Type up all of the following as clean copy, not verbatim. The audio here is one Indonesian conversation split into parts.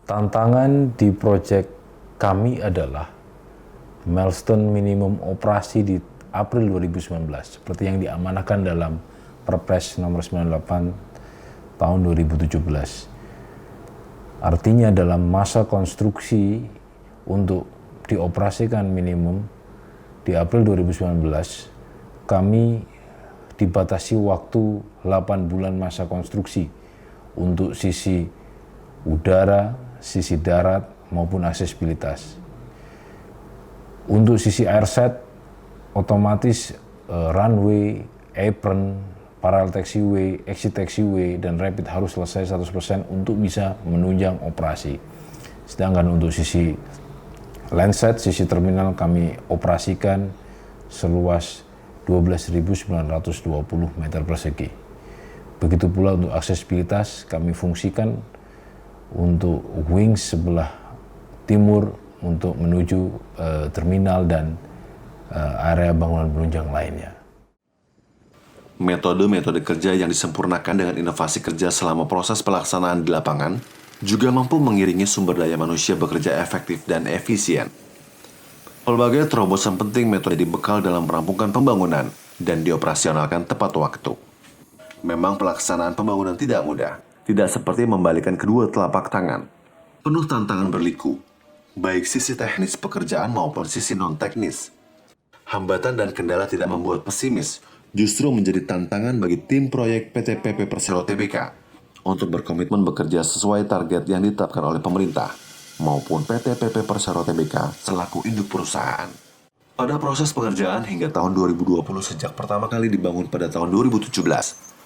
Tantangan di proyek kami adalah milestone minimum operasi di April 2019, seperti yang diamanahkan dalam Perpres nomor 98 tahun 2017. Artinya dalam masa konstruksi untuk dioperasikan minimum di April 2019, kami dibatasi waktu 8 bulan masa konstruksi untuk sisi udara, sisi darat, maupun aksesibilitas. Untuk sisi airside, otomatis runway, apron, parallel taxiway, exit taxiway, dan rapid harus selesai 100% untuk bisa menunjang operasi. Sedangkan untuk sisi landside, sisi terminal kami operasikan seluas 12.920 meter persegi. Begitu pula untuk aksesibilitas kami fungsikan untuk wings sebelah timur untuk menuju terminal dan area bangunan penunjang lainnya. Metode-metode kerja yang disempurnakan dengan inovasi kerja selama proses pelaksanaan di lapangan juga mampu mengiringi sumber daya manusia bekerja efektif dan efisien. Pelbagai terobosan penting metode dibekal dalam merampungkan pembangunan dan dioperasionalkan tepat waktu. Memang pelaksanaan pembangunan tidak mudah, tidak seperti membalikan kedua telapak tangan. Penuh tantangan berliku, baik sisi teknis pekerjaan maupun sisi non-teknis. Hambatan dan kendala tidak membuat pesimis, justru menjadi tantangan bagi tim proyek PT PP Persero Tbk untuk berkomitmen bekerja sesuai target yang ditetapkan oleh pemerintah maupun PT PP Persero Tbk selaku induk perusahaan. Pada proses pengerjaan hingga tahun 2020 sejak pertama kali dibangun pada tahun 2017,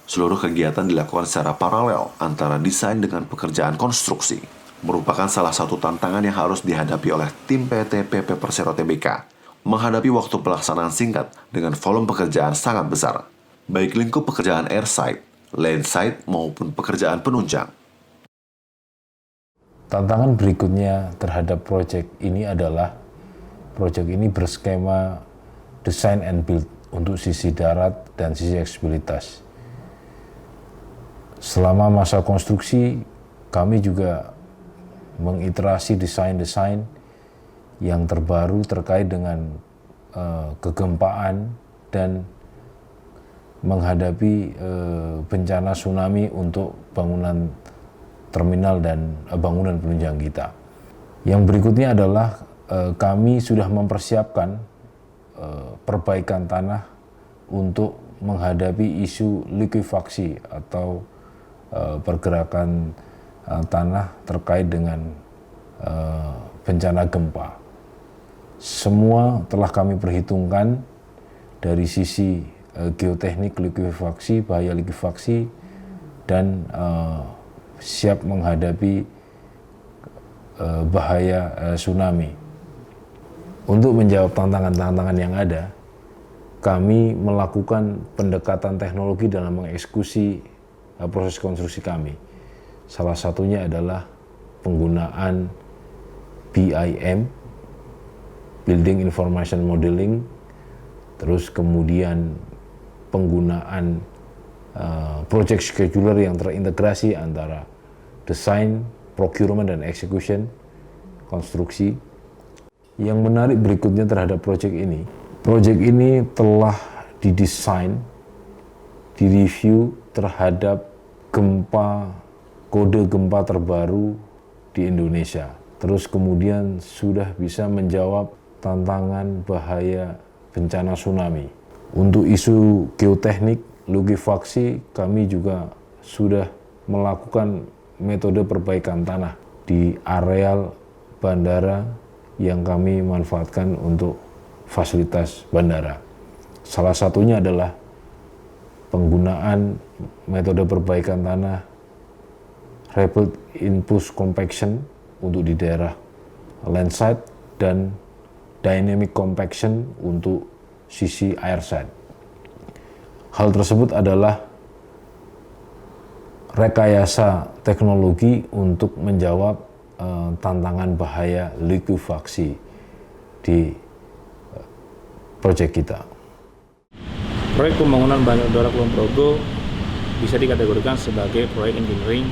seluruh kegiatan dilakukan secara paralel antara desain dengan pekerjaan konstruksi. Merupakan salah satu tantangan yang harus dihadapi oleh tim PT PP Persero Tbk, menghadapi waktu pelaksanaan singkat dengan volume pekerjaan sangat besar, baik lingkup pekerjaan airside, landside, maupun pekerjaan penunjang. Tantangan berikutnya terhadap proyek ini adalah proyek ini berskema design and build untuk sisi darat dan sisi aksesibilitas. Selama masa konstruksi, kami juga mengiterasi desain-desain yang terbaru terkait dengan kegempaan dan menghadapi bencana tsunami untuk bangunan terminal dan bangunan penunjang kita. Yang berikutnya adalah kami sudah mempersiapkan perbaikan tanah untuk menghadapi isu likuifaksi atau pergerakan tanah terkait dengan bencana gempa. Semua telah kami perhitungkan dari sisi geoteknik likuifaksi, bahaya likuifaksi, dan siap menghadapi bahaya tsunami. Untuk menjawab tantangan-tantangan yang ada, kami melakukan pendekatan teknologi dalam mengeksekusi proses konstruksi kami. Salah satunya adalah penggunaan BIM, Building Information Modeling, terus kemudian penggunaan project scheduler yang terintegrasi antara desain, procurement, dan execution, konstruksi. Yang menarik berikutnya terhadap proyek ini telah didesain, direview terhadap kode gempa terbaru di Indonesia. Terus kemudian sudah bisa menjawab tantangan bahaya bencana tsunami. Untuk isu geoteknik, likuifaksi, kami juga sudah melakukan metode perbaikan tanah di areal bandara yang kami manfaatkan untuk fasilitas bandara. Salah satunya adalah penggunaan metode perbaikan tanah rapid impulse compaction untuk di daerah landside dan dynamic compaction untuk sisi airside. Hal tersebut adalah rekayasa teknologi untuk menjawab tantangan bahaya likuifaksi di proyek kita. Proyek pembangunan Bandar Udara Kulon Progo bisa dikategorikan sebagai proyek engineering,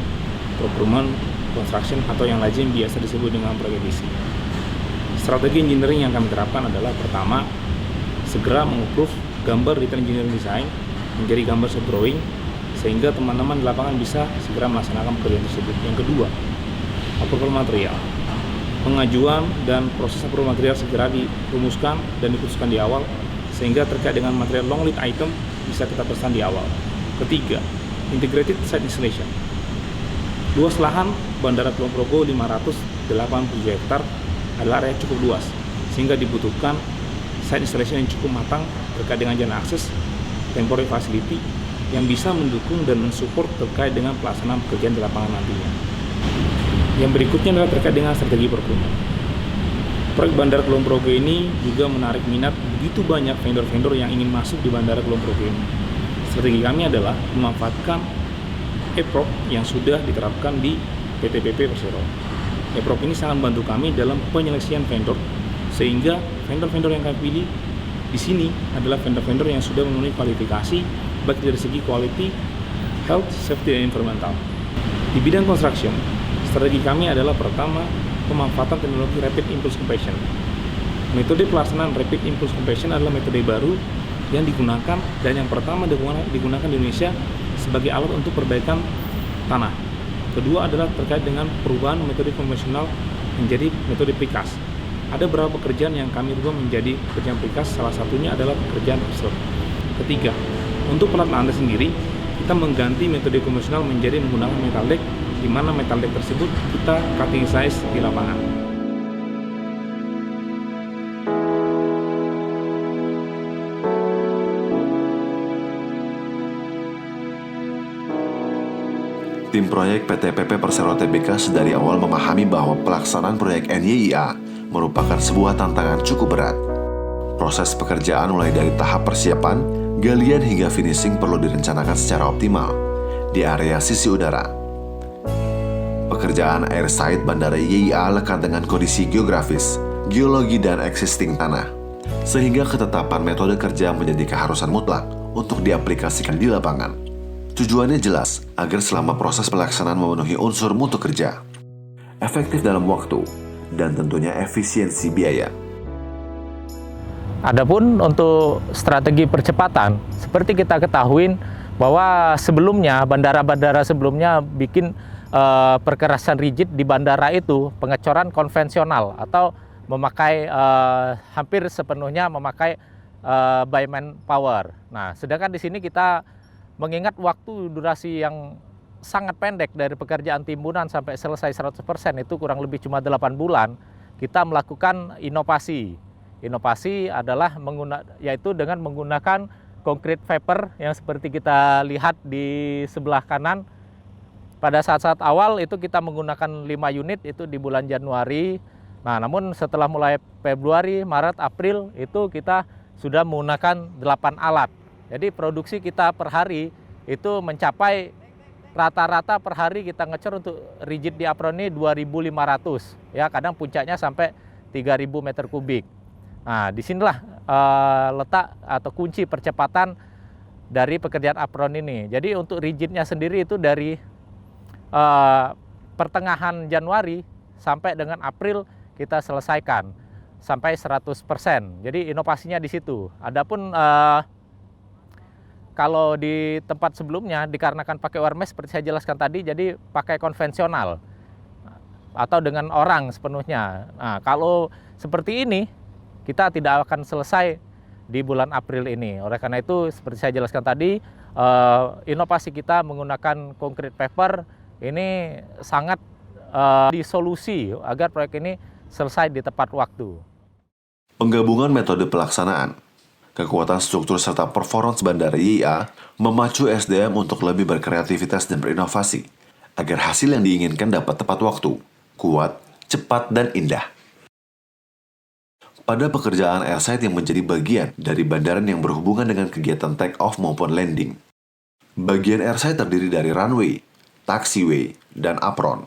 procurement, construction atau yang lazim biasa disebut dengan proyek EPC. Strategi engineering yang kami terapkan adalah pertama, segera mengupload gambar detail engineering design menjadi gambar sub-drawing sehingga teman-teman di lapangan bisa segera melaksanakan pekerjaan tersebut. Yang kedua, approval material. Pengajuan dan proses approval material segera dirumuskan dan diputuskan di awal sehingga terkait dengan material long lead item bisa kita pesan di awal. Ketiga, integrated site installation. Luas lahan Bandara Kulon Progo 587 hektar adalah area cukup luas sehingga dibutuhkan site installation yang cukup matang terkait dengan jalan akses, temporary facility yang bisa mendukung dan mensupport terkait dengan pelaksanaan pekerjaan di lapangan nantinya. Yang berikutnya adalah terkait dengan strategi procurement. Proyek Bandara Kulon Progo ini juga menarik minat begitu banyak vendor-vendor yang ingin masuk di Bandara Kulon Progo ini. Strategi kami adalah memanfaatkan EPROC yang sudah diterapkan di PT PP Persero. EPROC ini sangat membantu kami dalam penyeleksian vendor, sehingga vendor-vendor yang kami pilih di sini adalah vendor-vendor yang sudah memenuhi kualifikasi baik dari segi quality, health, safety, dan environmental. Di bidang construction, strategi kami adalah pertama, pemanfaatan teknologi Rapid Impulse Compression. Metode pelaksanaan Rapid Impulse Compression adalah metode baru yang digunakan dan yang pertama digunakan di Indonesia sebagai alat untuk perbaikan tanah. Kedua adalah terkait dengan perubahan metode konvensional menjadi metode precast. Ada beberapa pekerjaan yang kami rubah menjadi pekerjaan precast, salah satunya adalah pekerjaan tersebut. Ketiga, untuk pelat lantai sendiri, kita mengganti metode konvensional menjadi menggunakan metal deck, di mana metal deck tersebut kita cutting size di lapangan. Tim proyek PT PP Persero Tbk sedari awal memahami bahwa pelaksanaan proyek NYIA merupakan sebuah tantangan cukup berat. Proses pekerjaan mulai dari tahap persiapan, galian hingga finishing perlu direncanakan secara optimal di area sisi udara. Pekerjaan airside Bandara YIA lekat dengan kondisi geografis, geologi, dan existing tanah, sehingga ketetapan metode kerja menjadi keharusan mutlak untuk diaplikasikan di lapangan. Tujuannya jelas, agar selama proses pelaksanaan memenuhi unsur mutu kerja, efektif dalam waktu, dan tentunya efisiensi biaya. Adapun untuk strategi percepatan, seperti kita ketahui bahwa sebelumnya, bandara-bandara sebelumnya bikin perkerasan rigid di bandara itu pengecoran konvensional atau memakai hampir sepenuhnya memakai by manpower. Nah, sedangkan di sini kita mengingat waktu durasi yang sangat pendek dari pekerjaan timbunan sampai selesai 100% itu kurang lebih cuma 8 bulan, kita melakukan inovasi. Inovasi adalah yaitu dengan menggunakan concrete fiber yang seperti kita lihat di sebelah kanan. Pada saat-saat awal itu kita menggunakan 5 unit itu di bulan Januari. Nah, namun setelah mulai Februari, Maret, April itu kita sudah menggunakan 8 alat. Jadi produksi kita per hari itu mencapai rata-rata per hari kita ngecor untuk rigid di apron ini 2.500. Ya, kadang puncaknya sampai 3.000 meter kubik. Nah, disinilah letak atau kunci percepatan dari pekerjaan apron ini. Jadi untuk rigidnya sendiri itu dari pertengahan Januari sampai dengan April kita selesaikan sampai 100%. Jadi inovasinya di situ. Adapun kalau di tempat sebelumnya dikarenakan pakai warmes seperti saya jelaskan tadi, jadi pakai konvensional atau dengan orang sepenuhnya. Nah, kalau seperti ini kita tidak akan selesai di bulan April ini. Oleh karena itu seperti saya jelaskan tadi, inovasi kita menggunakan concrete paper ini sangat disolusi agar proyek ini selesai di tepat waktu. Penggabungan metode pelaksanaan, kekuatan struktur serta performance Bandara YIA memacu SDM untuk lebih berkreativitas dan berinovasi agar hasil yang diinginkan dapat tepat waktu, kuat, cepat, dan indah. Pada pekerjaan airside yang menjadi bagian dari bandaran yang berhubungan dengan kegiatan take-off maupun landing, bagian airside terdiri dari runway, taxiway, dan apron.